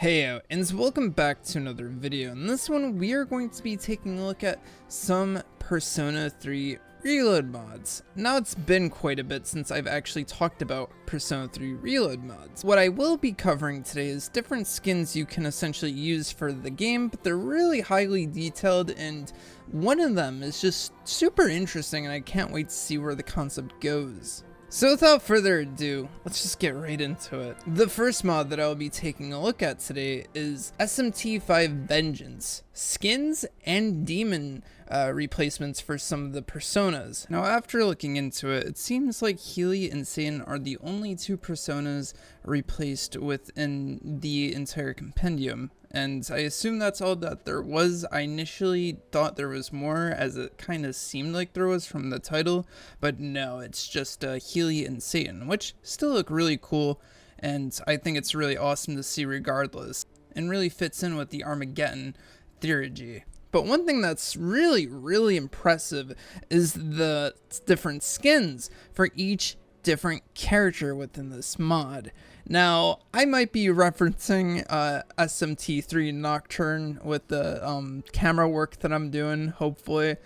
Heyo, and welcome back to another video. In this one, we are going to be taking a look at some Persona 3 Reload mods. Now, it's been quite a bit since I've actually talked about Persona 3 Reload mods. What I will be covering today is different skins you can essentially use for the game, but they're really highly detailed, and one of them is just super interesting, and I can't wait to see where the concept goes. So without further ado, let's just get right into it. The first mod that I'll be taking a look at today is SMT5 Vengeance, skins and demon replacements for some of the personas. Now after looking into it, it seems like Heyo and Satan are the only two personas replaced within the entire compendium. And I assume that's all that there was. I initially thought there was more, as it kind of seemed like there was from the title, but no, it's just Heyo and Satan, which still look really cool, and I think it's really awesome to see regardless, and really fits in with the Armageddon theurgy. But one thing that's really impressive is the different skins for each different character within this mod. Now, I might be referencing SMT3 Nocturne with the camera work that I'm doing, hopefully,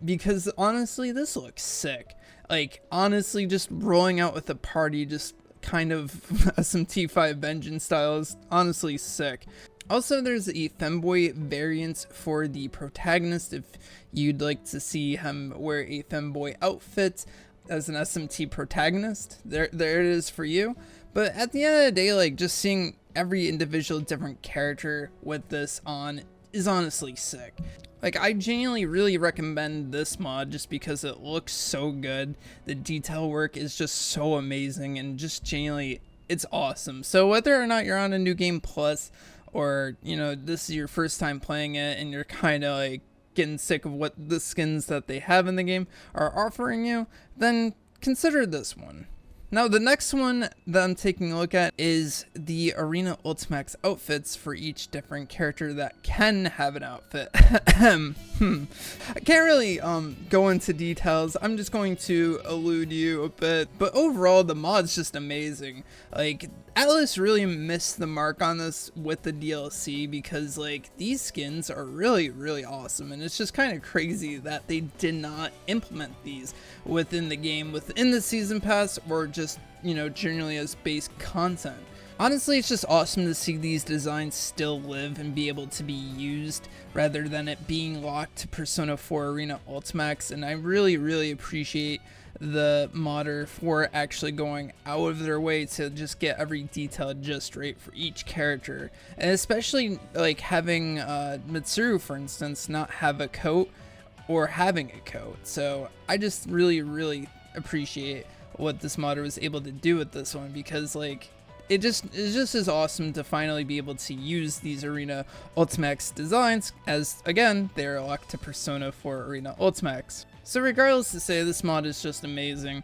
because honestly, this looks sick. Like, honestly, just rolling out with a party, just kind of SMT5 Vengeance style is honestly sick. Also, there's a femboy variant for the protagonist if you'd like to see him wear a femboy outfit as an SMT protagonist. There it is for you. But at the end of the day, like, just seeing every individual different character with this on is honestly sick. Like, I genuinely really recommend this mod just because it looks so good. The detail work is just so amazing, and just genuinely, it's awesome. So whether or not you're on a New Game Plus, or, you know, this is your first time playing it and you're kind of like getting sick of what the skins that they have in the game are offering you, then consider this one. Now, the next one that I'm taking a look at is the Arena Ultimax outfits for each different character that can have an outfit. I can't really go into details. I'm just going to elude you a bit. But overall, the mod's just amazing. Like, Atlas really missed the mark on this with the DLC because, like, these skins are really awesome, and it's just kind of crazy that they did not implement these within the game, within the season pass, or just, you know, generally as base content. Honestly, it's just awesome to see these designs still live and be able to be used rather than it being locked to Persona 4 Arena Ultimax, and I really appreciate the modder for actually going out of their way to just get every detail just right for each character, and especially like having Mitsuru, for instance, not have a coat or having a coat. So I just really appreciate what this modder was able to do with this one, because like it just is awesome to finally be able to use these Arena Ultimax designs, as again they're locked to Persona 4 Arena Ultimax. So regardless to say, this mod is just amazing.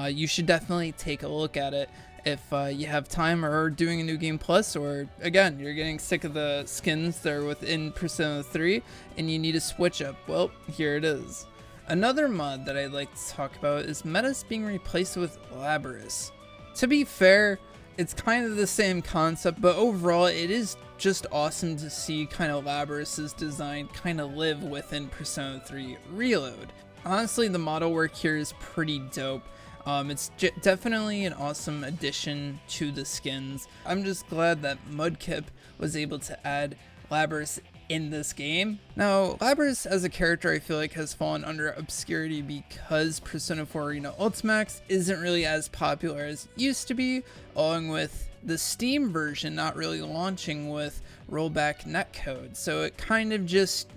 You should definitely take a look at it if you have time, or doing a New Game Plus, or again, you're getting sick of the skins that are within Persona 3 and you need a switch up. Well, here it is. Another mod that I'd like to talk about is Metis being replaced with Labrys. To be fair, it's kind of the same concept, but overall it is just awesome to see kind of Labrys' design kind of live within Persona 3 Reload. Honestly, the model work here is pretty dope. It's definitely an awesome addition to the skins. I'm just glad that Mudkip was able to add Labrys in this game. Now, Labrys as a character I feel like has fallen under obscurity because Persona 4 Arena Ultimax isn't really as popular as it used to be, along with the Steam version not really launching with rollback netcode. So it kind of just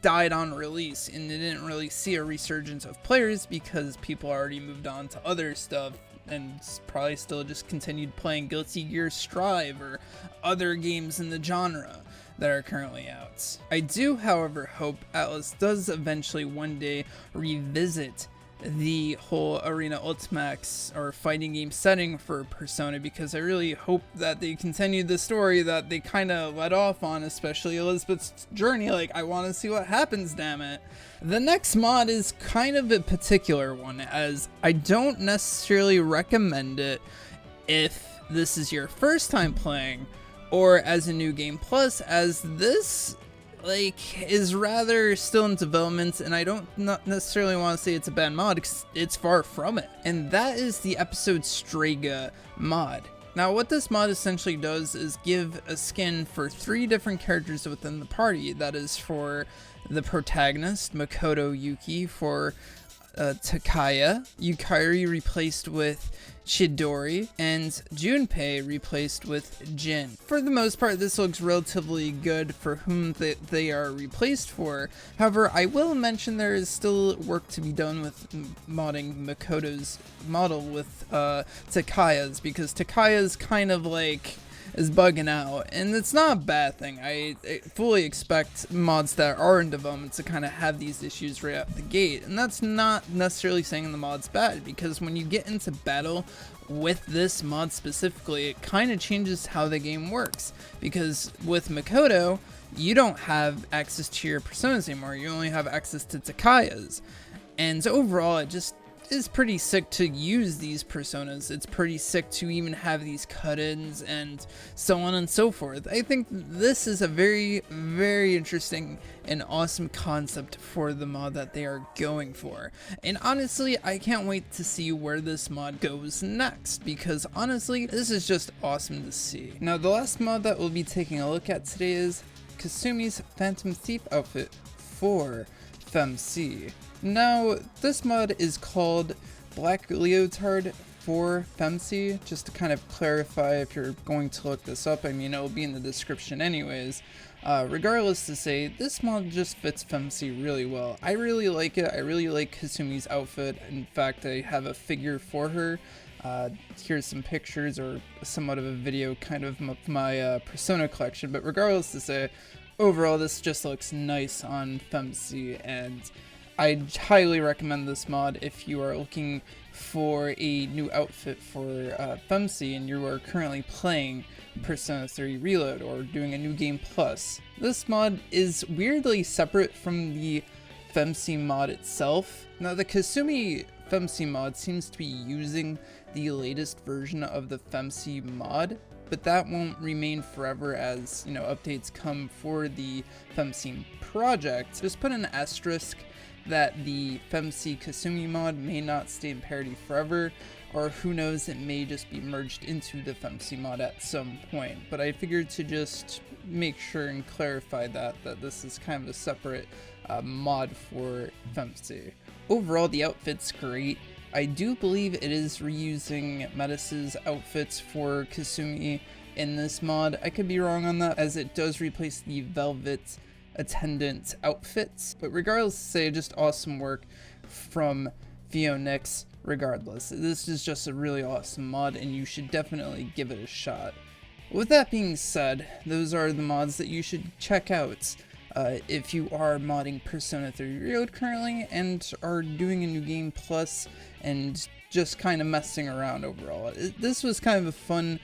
died on release, and it didn't really see a resurgence of players because people already moved on to other stuff and probably still just continued playing Guilty Gear Strive or other games in the genre that are currently out. I do, however, hope Atlas does eventually one day revisit the whole Arena Ultimax or fighting game setting for Persona, because I really hope that they continue the story that they kind of let off on, especially Elizabeth's journey. Like, I want to see what happens, damn it. The next mod is kind of a particular one, as I don't necessarily recommend it if this is your first time playing, or as a new game plus, as this is rather still in development, and I don't not necessarily want to say it's a bad mod, because it's far from it. And that is the episode Strega mod. Now what this mod essentially does is give a skin for 3 different characters within the party. That is for the protagonist, Makoto Yuki, for Takaya, Yukari replaced with Chidori, and Junpei replaced with Jin. For the most part, this looks relatively good for whom they are replaced for. However, I will mention there is still work to be done with modding Makoto's model with Takaya's, because Takaya's kind of is bugging out, and it's not a bad thing. I fully expect mods that are in development to kind of have these issues right out the gate, and that's not necessarily saying the mod's bad, because when you get into battle with this mod specifically, it kind of changes how the game works, because with Makoto, you don't have access to your personas anymore, you only have access to Takaya's, and overall it just is pretty sick to use these personas. It's pretty sick to even have these cut-ins and so on and so forth. I think this is a very, very interesting and awesome concept for the mod that they are going for. And honestly, I can't wait to see where this mod goes next, because honestly, this is just awesome to see. Now, the last mod that we'll be taking a look at today is Kasumi's Phantom Thief outfit for FEMC. Now, this mod is called Black Leotard for FEMC, just to kind of clarify if you're going to look this up. I mean, it'll be in the description anyways. Regardless to say, this mod just fits FEMC really well. I really like it. I really like Kasumi's outfit. In fact, I have a figure for her. Here's some pictures, or somewhat of a video kind of my persona collection, but regardless to say, overall this just looks nice on FEMC, and I highly recommend this mod if you are looking for a new outfit for FEMC and you are currently playing Persona 3 Reload or doing a new game plus. This mod is weirdly separate from the FEMC mod itself. Now, the Kasumi FEMC mod seems to be using the latest version of the FEMC mod, but that won't remain forever, as updates come for the FEMC project. Just put an asterisk that the FEMC Kasumi mod may not stay in parity forever, or who knows, it may just be merged into the FEMC mod at some point. But I figured to just make sure and clarify that this is kind of a separate mod for FEMC. Overall, the outfit's great. I do believe it is reusing Metis' outfits for Kasumi in this mod. I could be wrong on that, as it does replace the Velvet attendant outfits, but regardless, say, just awesome work from FEMC. Regardless, this is just a really awesome mod, and you should definitely give it a shot. With that being said, those are the mods that you should check out if you are modding Persona 3 Reload currently and are doing a new game plus and just kind of messing around overall. This was kind of a fun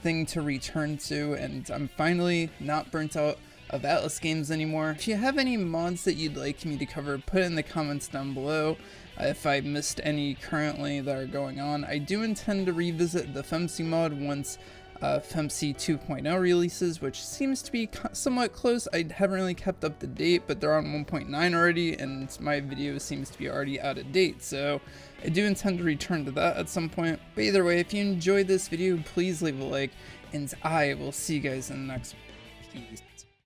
thing to return to, and I'm finally not burnt out of Atlas games anymore. If you have any mods that you'd like me to cover, put it in the comments down below. If I missed any currently that are going on, I do intend to revisit the FEMC mod once FEMC 2.0 releases, which seems to be somewhat close. I haven't really kept up to date, but they're on 1.9 already, and my video seems to be already out of date, so I do intend to return to that at some point. But either way, if you enjoyed this video, please leave a like, and I will see you guys in the next one. Peace.